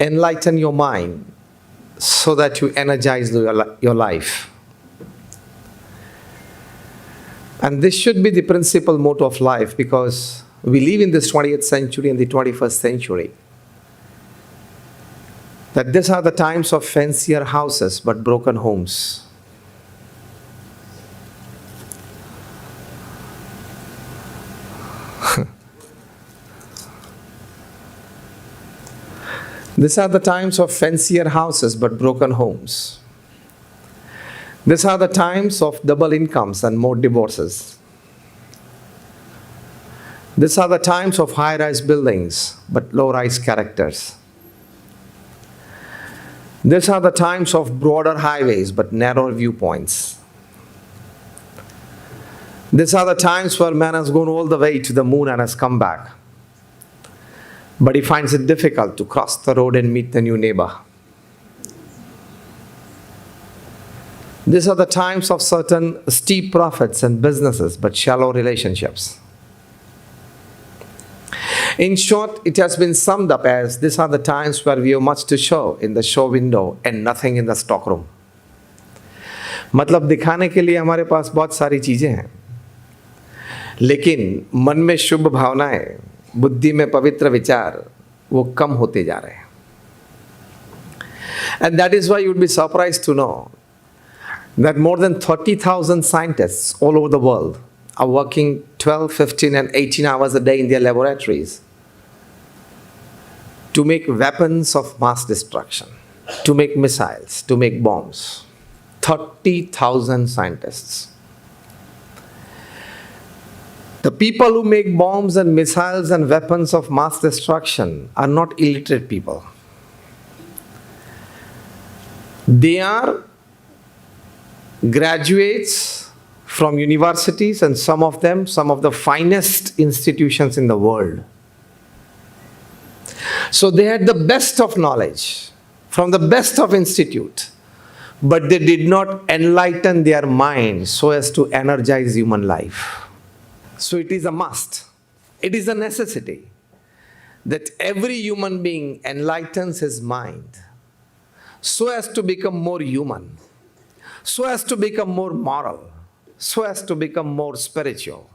enlighten your mind so that you energize your life. And this should be the principal motto of life, because we live in this 20th century and the 21st century. That these are the times of fancier houses but broken homes. These are the times of fancier houses but broken homes. These are the times of double incomes and more divorces. These are the times of high-rise buildings but low-rise characters. These are the times of broader highways but narrow viewpoints. These are the times where man has gone all the way to the moon and has come back, but he finds it difficult to cross the road and meet the new neighbor. These are the times of certain steep profits and businesses, but shallow relationships. In short, it has been summed up as, these are the times where we have much to show in the show window and nothing in the stock room. मतलब दिखाने के लिए हमारे पास बहुत सारी चीजें हैं, लेकिन मन में शुभ भावनाएं, बुद्धि में पवित्र विचार, वो कम होते जा रहे हैं. And that is why you would be surprised to know that more than 30,000 scientists all over the world are working 12, 15 and 18 hours a day in their laboratories to make weapons of mass destruction, to make missiles, to make bombs. 30,000 scientists. The people who make bombs and missiles and weapons of mass destruction are not illiterate people. They are graduates from universities, and some of them, some of the finest institutions in the world. So they had the best of knowledge from the best of institute, but they did not enlighten their mind so as to energize human life. So it is a must, it is a necessity that every human being enlightens his mind so as to become more human, so as to become more moral, so as to become more spiritual.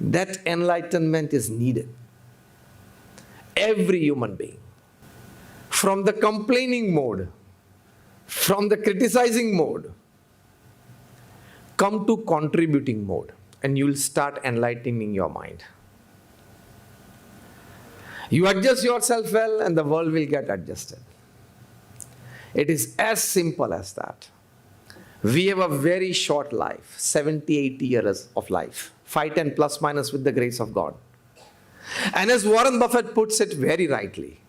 That enlightenment is needed. Every human being, from the complaining mode, from the criticizing mode, come to contributing mode, and you will start enlightening your mind. You adjust yourself well and the world will get adjusted. It is as simple as that. We have a very short life, 70, 80 years of life, 5, 10 plus minus with the grace of God. And as Warren Buffett puts it very rightly,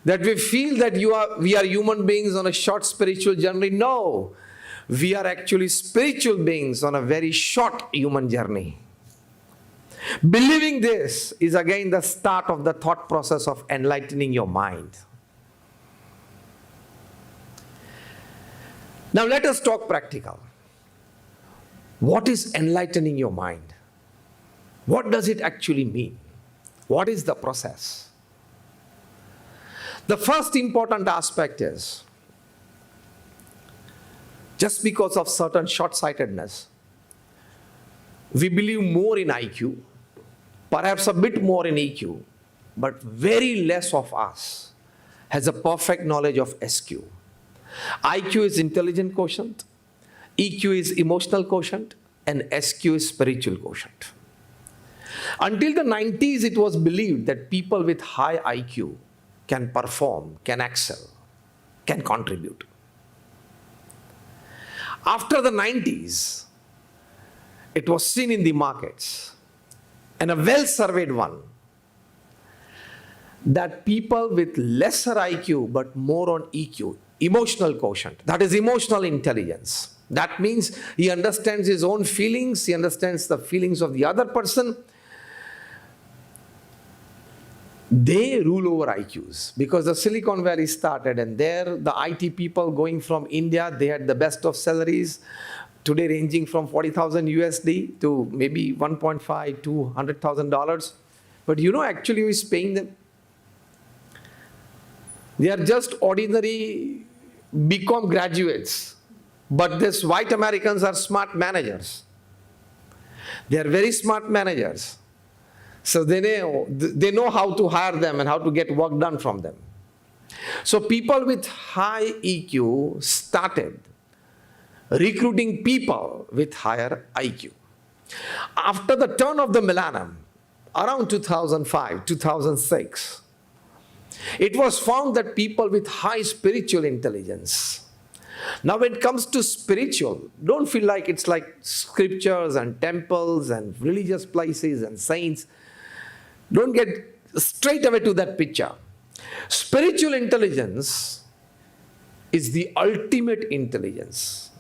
that we feel that we are human beings on a short spiritual journey. No, we are actually spiritual beings on a very short human journey. Believing this is again the start of the thought process of enlightening your mind. Now let us talk practical. What is enlightening your mind? What does it actually mean? What is the process? The first important aspect is, just because of certain short-sightedness, we believe more in IQ, perhaps a bit more in EQ, but very less of us has a perfect knowledge of SQ. IQ is intelligent quotient, EQ is emotional quotient, and SQ is spiritual quotient. Until the 90s, it was believed that people with high IQ can perform, can excel, can contribute. After the 90s, it was seen in the markets, and a well-surveyed one, that people with lesser IQ but more on EQ, emotional quotient, that is emotional intelligence. That means he understands his own feelings, he understands the feelings of the other person. They rule over IQs, because the Silicon Valley started, and there the IT people going from India, they had the best of salaries, today ranging from 40,000 USD to maybe 1.5 to $100,000. But you know actually who is paying them? They are just ordinary BCom graduates. But these white Americans are smart managers. They are very smart managers. So they know how to hire them and how to get work done from them. So people with high EQ started recruiting people with higher IQ. After the turn of the millennium, around 2005, 2006, it was found that people with high spiritual intelligence. Now when it comes to spiritual, don't feel like it's like scriptures and temples and religious places and saints. Don't get straight away to that picture. Spiritual intelligence is the ultimate intelligence.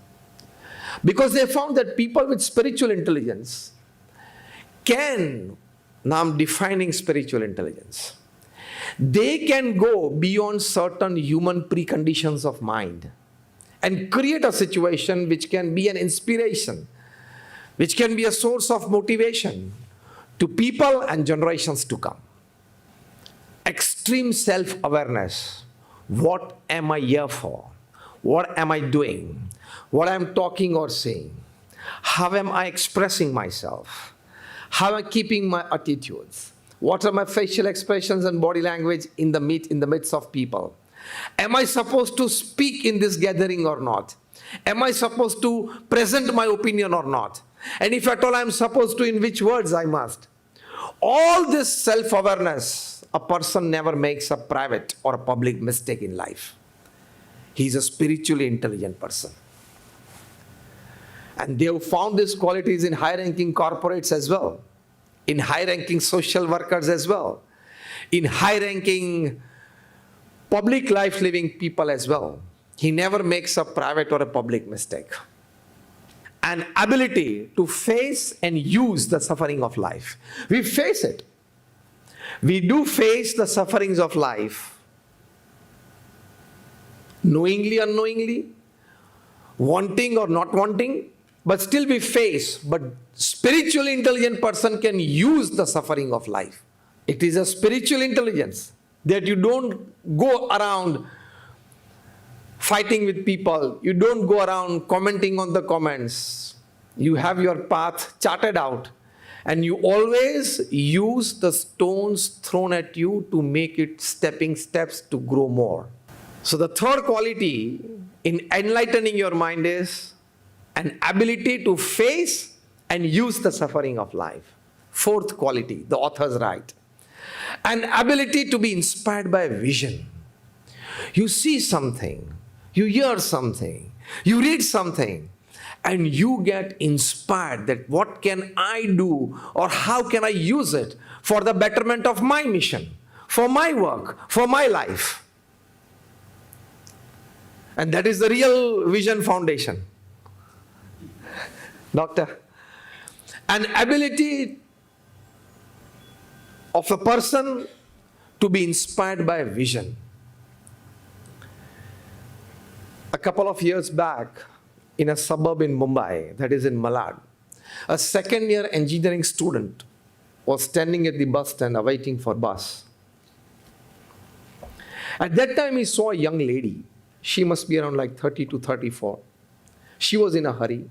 Because they found that people with spiritual intelligence can, now I'm defining spiritual intelligence, they can go beyond certain human preconditions of mind and create a situation which can be an inspiration, which can be a source of motivation to people and generations to come. Extreme self-awareness. What am I here for? What am I doing? What I'm talking or saying? How am I expressing myself? How am I keeping my attitudes? What are my facial expressions and body language in the midst of people? Am I supposed to speak in this gathering or not? Am I supposed to present my opinion or not? And if at all I'm supposed to, in which words I must? All this self-awareness, a person never makes a private or a public mistake in life. He's a spiritually intelligent person. And they have found these qualities in high-ranking corporates as well, in high-ranking social workers as well, in high-ranking public life-living people as well. He never makes a private or a public mistake. An ability to face and use the suffering of life. We face it. We do face the sufferings of life, knowingly, unknowingly, wanting or not wanting, but still we face. But spiritually intelligent person can use the suffering of life. It is a spiritual intelligence that you don't go around fighting with people. You don't go around commenting on the comments. You have your path charted out. And you always use the stones thrown at you to make it stepping steps to grow more. So the third quality in enlightening your mind is an ability to face and use the suffering of life. Fourth quality, the authors write, an ability to be inspired by vision. You see something, you hear something, you read something, and you get inspired that what can I do or how can I use it for the betterment of my mission, for my work, for my life. And that is the real vision foundation. Doctor, an ability of a person to be inspired by vision. A couple of years back, in a suburb in Mumbai, that is in Malad, a second-year engineering student was standing at the bus stand awaiting for bus. At that time, he saw a young lady. She must be around like 30 to 34. She was in a hurry.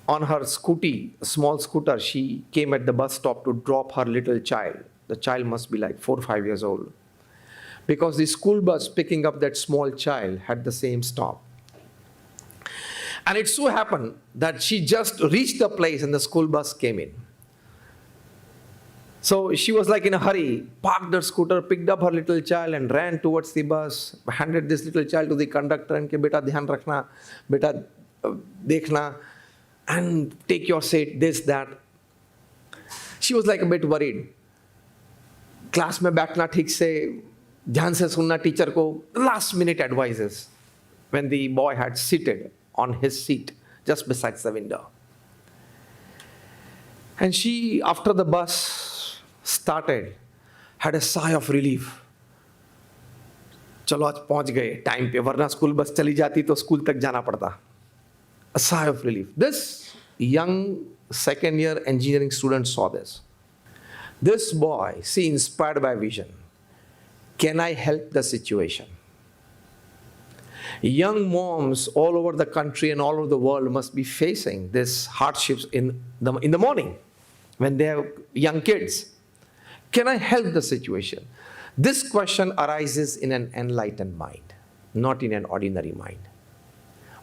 On her scooty, a small scooter, she came at the bus stop to drop her little child. The child must be like 4 or 5 years old. Because the school bus picking up that small child had the same stop. And it so happened that she just reached the place and the school bus came in. So she was like in a hurry, parked her scooter, picked up her little child and ran towards the bus, handed this little child to the conductor and said, "Beta, dhyan rakhna, beta, dekhna, and take your seat, this, that." She was like a bit worried. Class mein baithna theek se, dhyan se sunna teacher ko, last minute advices when the boy had seated on his seat just beside the window. And she, after the bus started, had a sigh of relief. चलो आज पहुंच गए time पे, वरना school bus चली जाती तो school तक जाना पड़ता. A sigh of relief. This young second-year engineering student saw this. This boy, see, inspired by vision, can I help the situation? Young moms all over the country and all over the world must be facing these hardships in the morning when they have young kids. Can I help the situation? This question arises in an enlightened mind, not in an ordinary mind.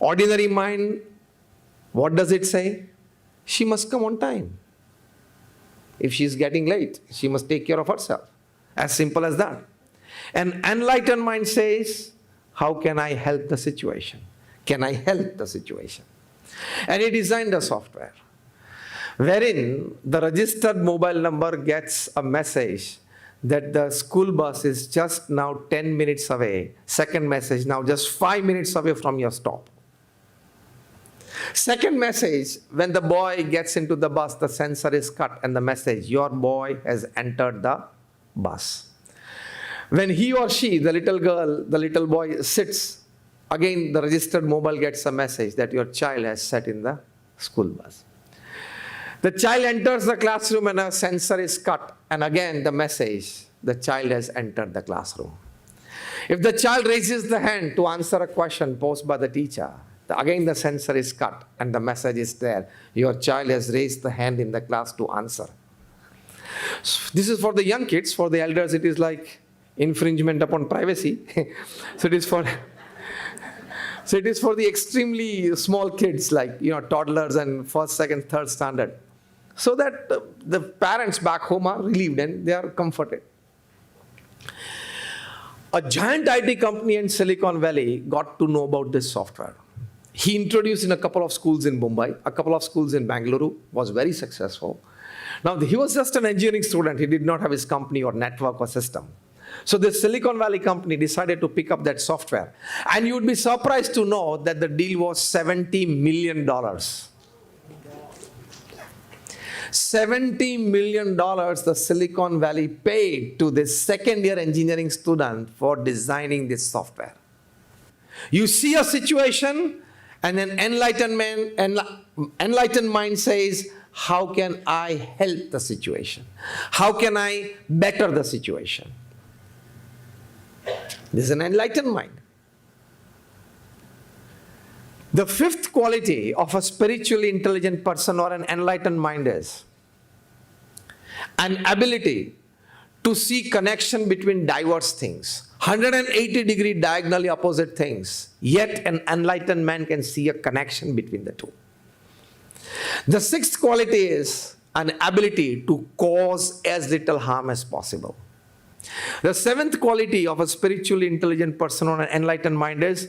Ordinary mind, what does it say? She must come on time. If she is getting late, she must take care of herself. As simple as that. An enlightened mind says, how can I help the situation? Can I help the situation? And he designed a software wherein the registered mobile number gets a message that the school bus is just now 10 minutes away. Second message, now just 5 minutes away from your stop. Second message, when the boy gets into the bus, the sensor is cut and the message, your boy has entered the bus. When he or she, the little girl, the little boy sits, again the registered mobile gets a message that your child has sat in the school bus. The child enters the classroom and a sensor is cut, and again the message, the child has entered the classroom. If the child raises the hand to answer a question posed by the teacher, again the sensor is cut and the message is there, your child has raised the hand in the class to answer. So this is for the young kids. For the elders it is like infringement upon privacy. So it is for the extremely small kids, like toddlers and first, second, third standard, so that the parents back home are relieved and they are comforted. A giant IT company in Silicon Valley got to know about this software. He introduced in a couple of schools in Mumbai, a couple of schools in Bangalore, was very successful. Now he was just an engineering student. He did not have his company or network or system. So the Silicon Valley company decided to pick up that software. And you would be surprised to know that the deal was $70 million. $70 million the Silicon Valley paid to this second-year engineering student for designing this software. You see a situation and an enlightened mind says, how can I help the situation? How can I better the situation? This is an enlightened mind. The fifth quality of a spiritually intelligent person or an enlightened mind is an ability to see connection between diverse things, 180-degree diagonally opposite things, yet an enlightened man can see a connection between the two. The sixth quality is an ability to cause as little harm as possible. The seventh quality of a spiritually intelligent person or an enlightened mind is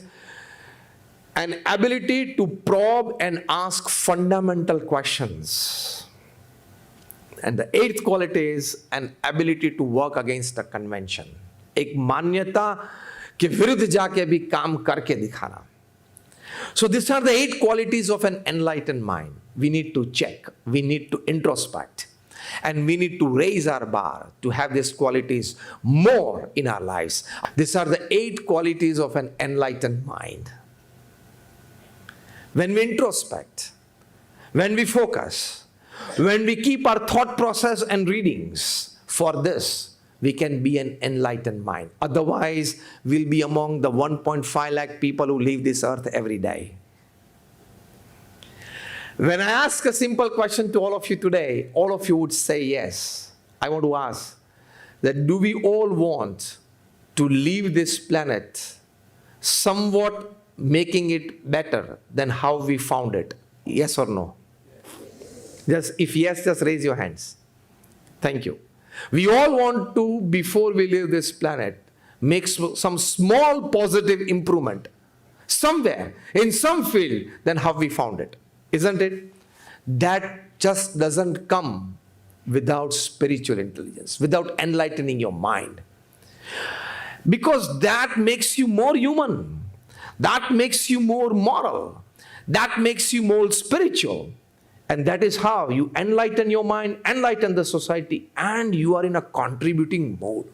an ability to probe and ask fundamental questions. And the eighth quality is an ability to work against a convention. एक मान्यता के विरुद्ध जाके भी काम करके दिखाना. So these are the 8 qualities of an enlightened mind. We need to check, we need to introspect, and we need to raise our bar to have these qualities more in our lives. These are the 8 qualities of an enlightened mind. When we introspect, when we focus, when we keep our thought process and readings for this, we can be an enlightened mind. Otherwise, we'll be among the 1.5 lakh people who leave this earth every day. When I ask a simple question to all of you today, all of you would say yes. I want to ask that do we all want to leave this planet somewhat making it better than how we found it? Yes or no? Just if yes, just raise your hands. Thank you. We all want to, before we leave this planet, make some small positive improvement somewhere, in some field, than how we found it. Isn't it? That just doesn't come without spiritual intelligence, without enlightening your mind. Because that makes you more human. That makes you more moral. That makes you more spiritual. And that is how you enlighten your mind, enlighten the society, and you are in a contributing mode.